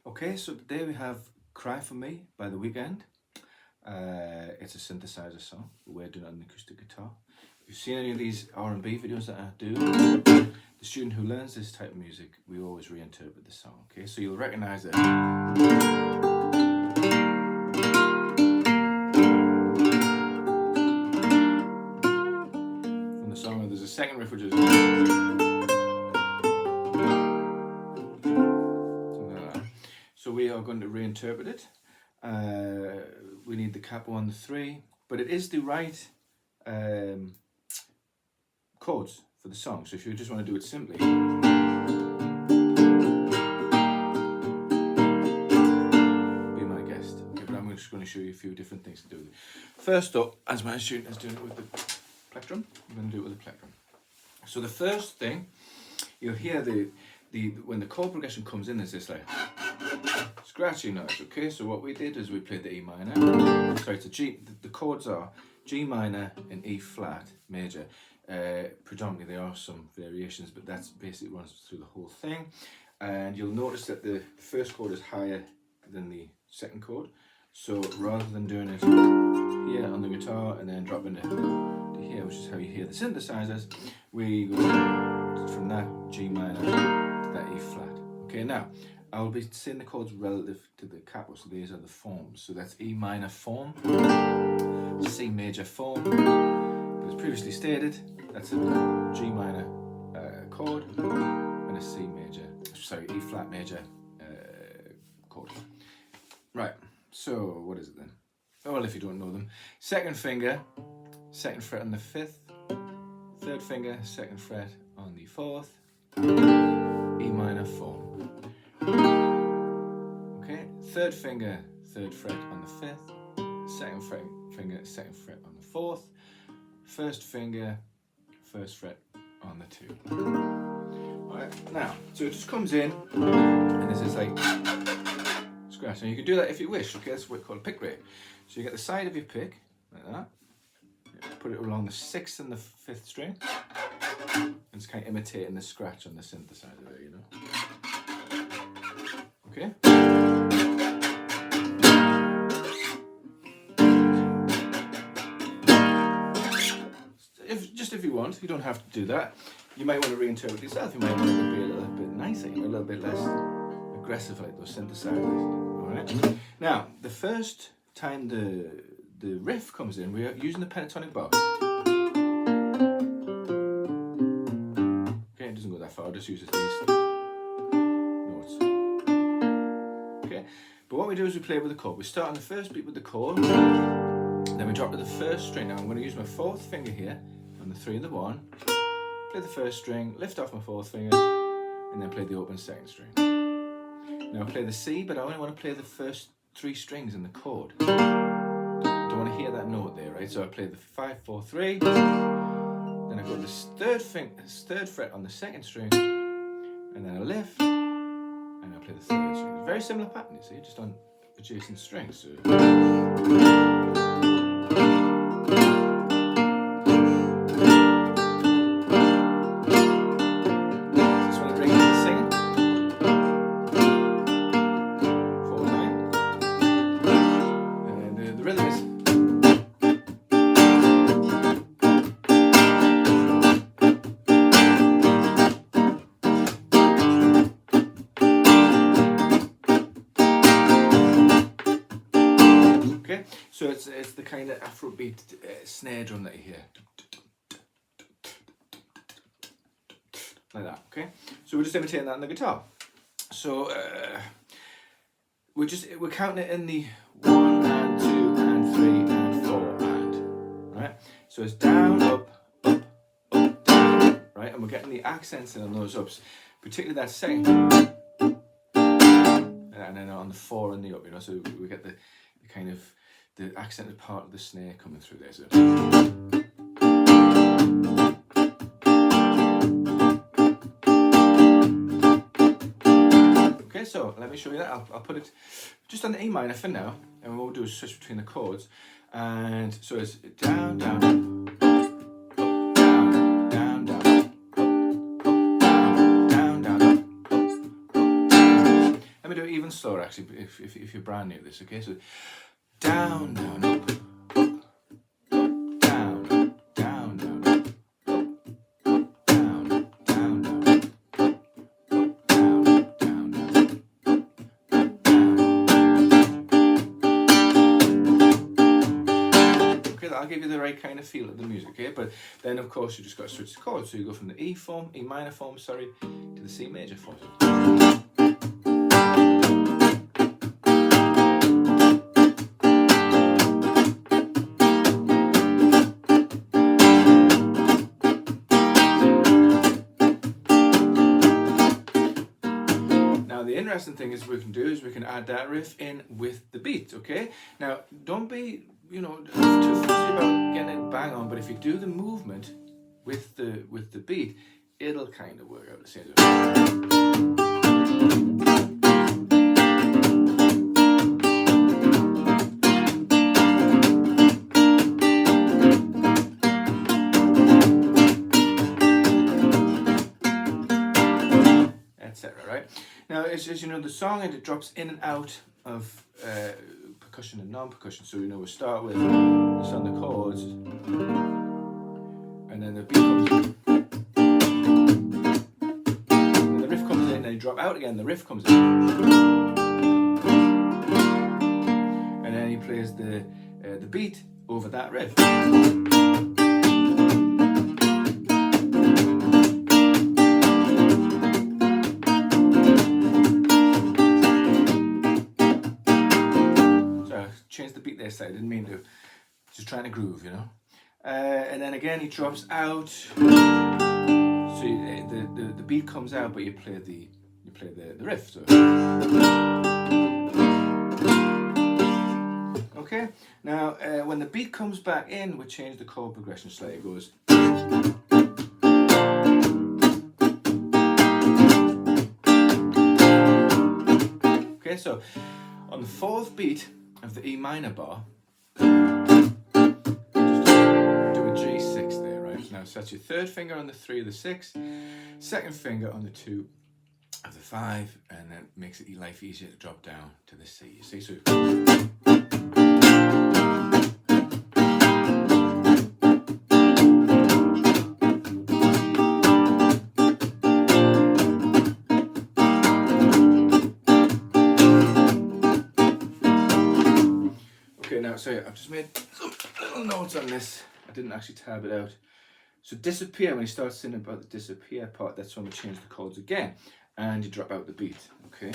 Okay, so today we have Cry For Me by The Weeknd. It's a synthesizer song, but we're doing it on an acoustic guitar. If you've seen any of these R&B videos that I do, the student who learns this type of music, we always reinterpret the song, okay? So you'll recognize it. From the song, there's a second riff which is so we are going to reinterpret it. We need the capo on the 3, but it is the right chords for the song. So if you just want to do it simply, be my guest. Okay, but I'm just going to show you a few different things to do with it. First up, as my student is doing it with the plectrum, I'm going to do it with the plectrum. So the first thing, you'll hear when the chord progression comes in, there's this like scratchy noise, okay? So what we did is we played the E minor. Sorry, it's a G. The chords are G minor and E flat major. Predominantly there are some variations, but that's basically runs through the whole thing. And you'll notice that the first chord is higher than the second chord. So rather than doing it here on the guitar and then dropping it to here, which is how you hear the synthesizers, we go from that G minor to that E flat. Okay, now I'll be saying the chords relative to the capo, so these are the forms. So that's E minor form, C major form, but as previously stated, that's a G minor chord and a C major, sorry, E flat major chord. Right, so what is it then? Oh, well, if you don't know them, second finger, second fret on the 5th, third finger, second fret on the 4th, E minor form. Okay, third finger, third fret on the 5th, second finger, second fret on the 4th, first finger, first fret on the 2. Alright, now, so it just comes in and this is like scratch. And you can do that if you wish, okay? That's what we call a pick rate. So you get the side of your pick, like that, put it along the 6th and the 5th string, and it's kind of imitating the scratch on the synthesizer there, you know? Okay. If you want, you don't have to do that. You might want to reinterpret yourself. You might want it to be a little bit nicer, a little bit less aggressive like those synthesizers. All right. Now, the first time the riff comes in, we are using the pentatonic bow. Okay, it doesn't go that far. It just uses these notes. Okay, but what we do is we play with the chord. We start on the first beat with the chord, then we drop to the first string. Now I'm going to use my 4th finger here on the 3 and the 1, play the first string, lift off my 4th finger, and then play the open 2nd string. Now I play the C, but I only want to play the first 3 strings in the chord. Don't want to hear that note there, right? So I play the 5, 4, 3, then I go to the third fret on the 2nd string, and then I lift, and I play the 3rd string. It's a very similar pattern, you see, just on adjacent strings. So so it's the kind of Afrobeat snare drum that you hear. Like that, okay? So we're just imitating that on the guitar. So we're counting it in the 1 and 2 and 3 and 4 and, right? So it's down, up, up, up, down, right? And we're getting the accents in on those ups, particularly that second. And then on the 4 and the up, you know, so we get the kind of the accented part of the snare coming through there. So. Okay, so let me show you that. I'll put it just on the E minor for now, and what we'll do is switch between the chords. And so it's down, down, up, down, down, down, up, down, down, up, down. Let me do it even slower actually, if you're brand new to this, okay? So down, down, up, down, down, down, up, down, down, down, up, down, down, down, down. Okay, that'll give you the right kind of feel of the music, okay? But then of course you just got to switch the chords. So you go from the E minor form, sorry, to the C major form. The interesting thing is we can add that riff in with the beat, okay? Now, don't be, too fussy about getting it bang on, but if you do the movement with the beat, it'll kind of work out the same. Etc. Right? Now, as you know, the song, it drops in and out of percussion and non-percussion. So we'll start with this on the chords, and then the beat comes in, and the riff comes in, then you drop out again, the riff comes in, and then he plays the beat over that riff. Change the beat there, so I didn't mean to. Just trying to groove, and then again he drops out. So the beat comes out, but you play the riff. So. Okay. Now when the beat comes back in, we change the chord progression slightly. It goes. Okay, so on the fourth beat of the E minor bar, just do a G6 there, right? Now so that's your third finger on the 3 of the 6, second finger on the 2 of the 5, and that makes it life easier to drop down to the C. You see, so. So I've just made some little notes on this. I didn't actually tab it out. So disappear, when you start singing about the disappear part, that's when we change the chords again. And you drop out the beat, okay? I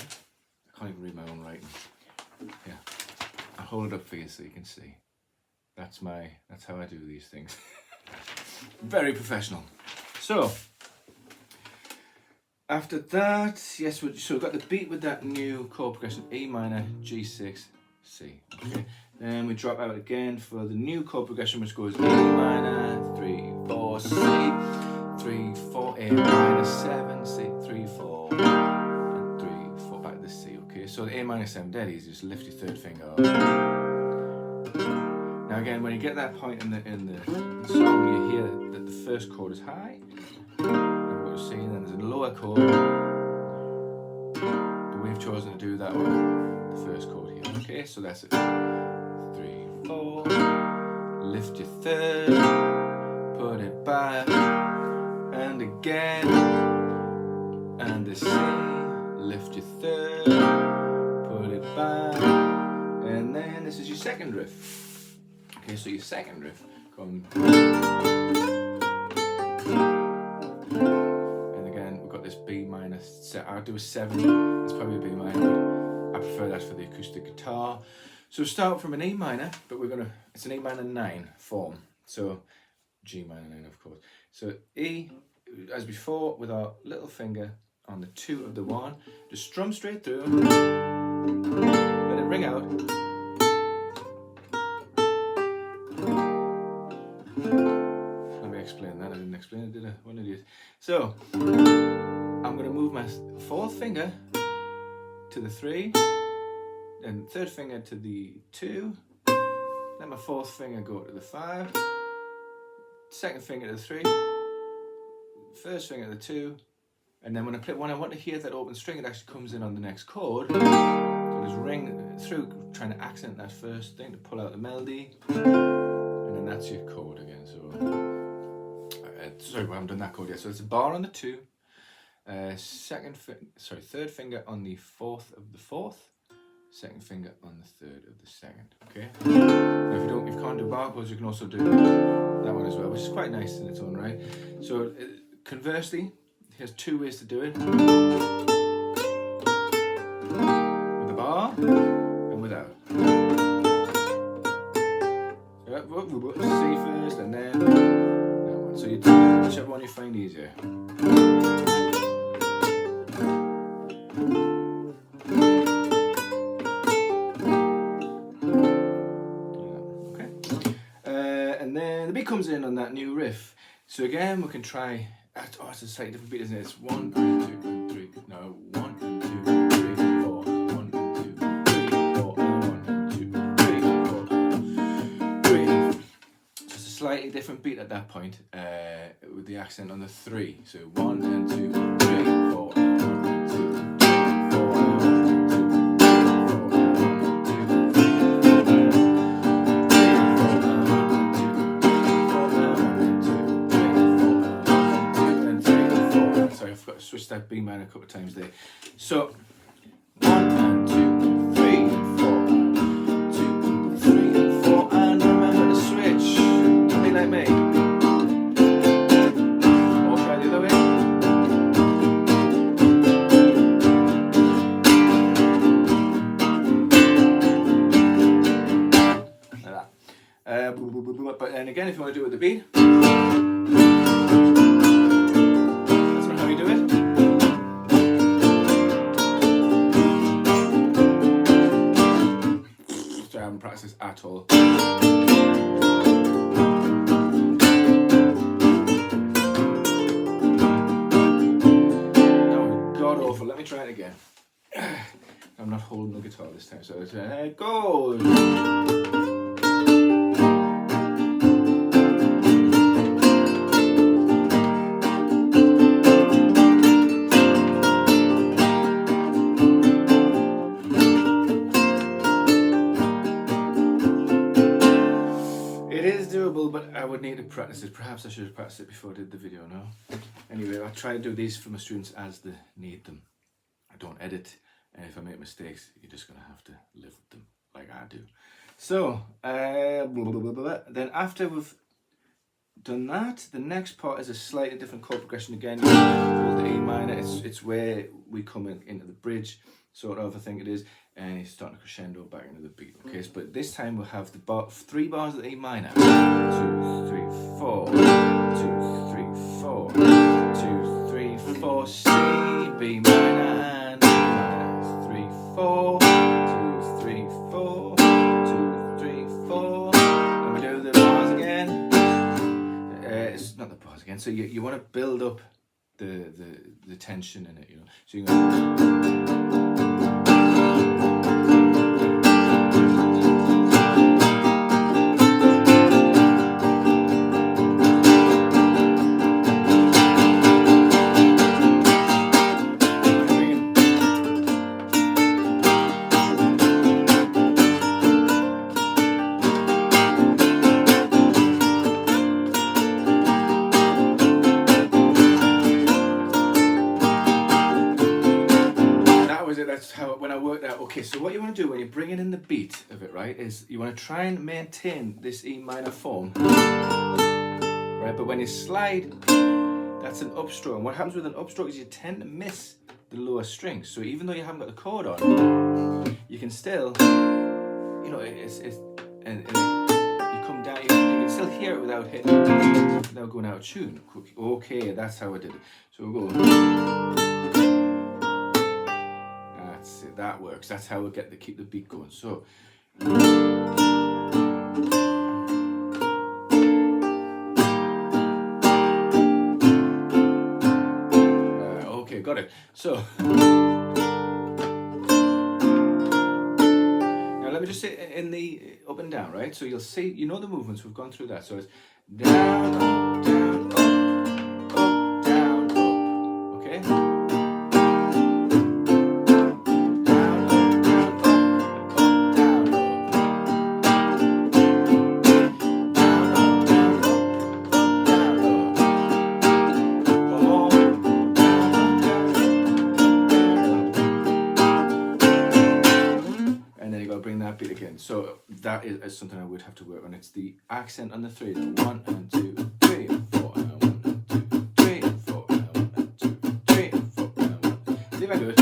can't even read my own writing. Yeah, I'll hold it up for you so you can see. That's how I do these things. Very professional. So, after that, yes, so we've got the beat with that new chord progression, E minor, G6, C, okay? Then we drop out again for the new chord progression, which goes E minor, 3, 4, C, 3, 4, A minor, 7, C, 3, 4, and 3, 4, back to the C, okay? So the A minor 7, dead easy, just lift your third finger up. Now again, when you get that point in the song, you hear that the first chord is high, and what you're seeing, then there's a lower chord, but we've chosen to do that with the first chord here, okay? So that's it. 3, 4, lift your third, put it back, and again, and the C, lift your third, put it back, and then this is your second riff. Okay, so your second riff comes, and again we've got this B minor, I'll do a 7, it's probably a B minor, but I prefer that for the acoustic guitar. So start from an E minor, but it's an E minor 9 form. So G minor 9, of course. So E, as before, with our little finger on the 2 of the 1, just strum straight through, let it ring out. Let me explain that, I didn't explain it, did I? What an idiot. So, I'm going to move my 4th finger to the 3, and 3rd finger to the 2, let my 4th finger go to the 5, 2nd finger to the 3, 1st finger to the 2, And then when I want to hear that open string, it actually comes in on the next chord. So I just ring through, trying to accent that first thing to pull out the melody. And then that's your chord again. So, sorry, we haven't done that chord yet. So it's a bar on the 2, third finger on the 4th of the 4th, second finger on the 3rd of the 2nd. Okay. Now, if you can't do bar chords, you can also do that one as well, which is quite nice in its own right. So, conversely, here's 2 ways to do it: with a bar and without. C first and then that one. So you do whichever one you find easier. Okay. And then the beat comes in on that new riff. So again, we can try. Oh, it's a slightly different beat, isn't it? It's 1, 2, 3. No, 1, 2, 3, 4. 1, 2, 3, 4. 1, 2, 3, 4. 3. So it's a slightly different beat at that point, with the accent on the 3. So 1 and 2, 3, 4. 1 and 2, 3, 4. 1, 2, 3, 4. Switch that B minor a couple of times there. So 1 and 2, 3, 4, 2, 3, 4, and remember to switch. Don't be like me. Or try the other way. Like that. But then again, if you want to do it with the beat. Practice at all. No, god awful. Let me try it again. I'm not holding the guitar this time, so it goes. But I would need to practice it. Perhaps I should have practiced it before I did the video, no? Anyway, I try to do these for my students as they need them. I don't edit, and if I make mistakes, you're just going to have to live with them, like I do. So, then after we've done that, the next part is a slightly different chord progression again. Called the E minor. It's where we come into the bridge, sort of, I think it is, and it's starting to crescendo back into the beat. Okay, so, but this time we'll have the 3 bars of the E minor. 2, 3, 4. 2, 3, 4. 2, 3, 4. C, B minor, and E minor. 3, 4. 2, 3, 4. 2, 3, 4. And we do the bars again. It's not the bars again. So you want to build up the tension in it, you know. So you go. That's how when I worked out. Okay, so what you want to do when you're bringing in the beat of it, right, is you want to try and maintain this E minor form, right? But when you slide, that's an upstroke. And what happens with an upstroke is you tend to miss the lower strings. So even though you haven't got the chord on, you can still, you know, and you come down. You can still hear it without going out of tune. Okay, that's how I did it. So we'll go. That's it, that works. That's how we keep the beat going. So okay, got it. So now let me just say in the up and down, right? So you'll see, you know the movements, we've gone through that. So it's down, up, down, up, down, up. Okay? that bit again. So that is something I would have to work on. It's the accent on the 3. 1 and 2, 3 and 4 and 1 and 2, 3 and 4 and 1 and 2, 3 and 4 and 1. See if I do it.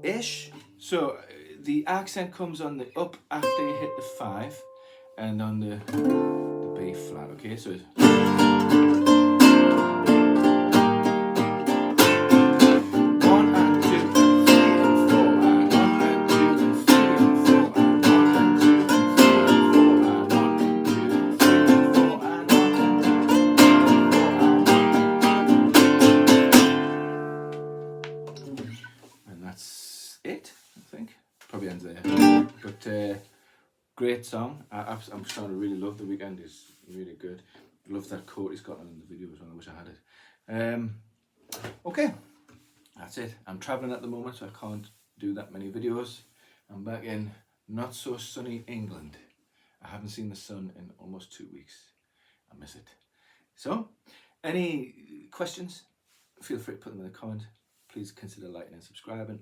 Ish. So the accent comes on the up after you hit the 5 and on the B flat, okay? So it's 1 and 2 and 3 and 4 and 1 and 2 and 3 and 4 and 1 and 2 and 3 and 4 and 1 and 2 and 3 and 4 and 1 and 2 and that's it, I think. Probably ends there. But great song. I'm starting to really love The Weeknd. Is really good. Love that quote he's got on in the video as well. I wish I had it. Okay, that's it. I'm travelling at the moment, so I can't do that many videos. I'm back in not so sunny England. I haven't seen the sun in almost 2 weeks. I miss it. So, any questions? Feel free to put them in the comment. Please consider liking and subscribing.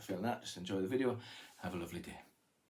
Failing that, just enjoy the video. Have a lovely day.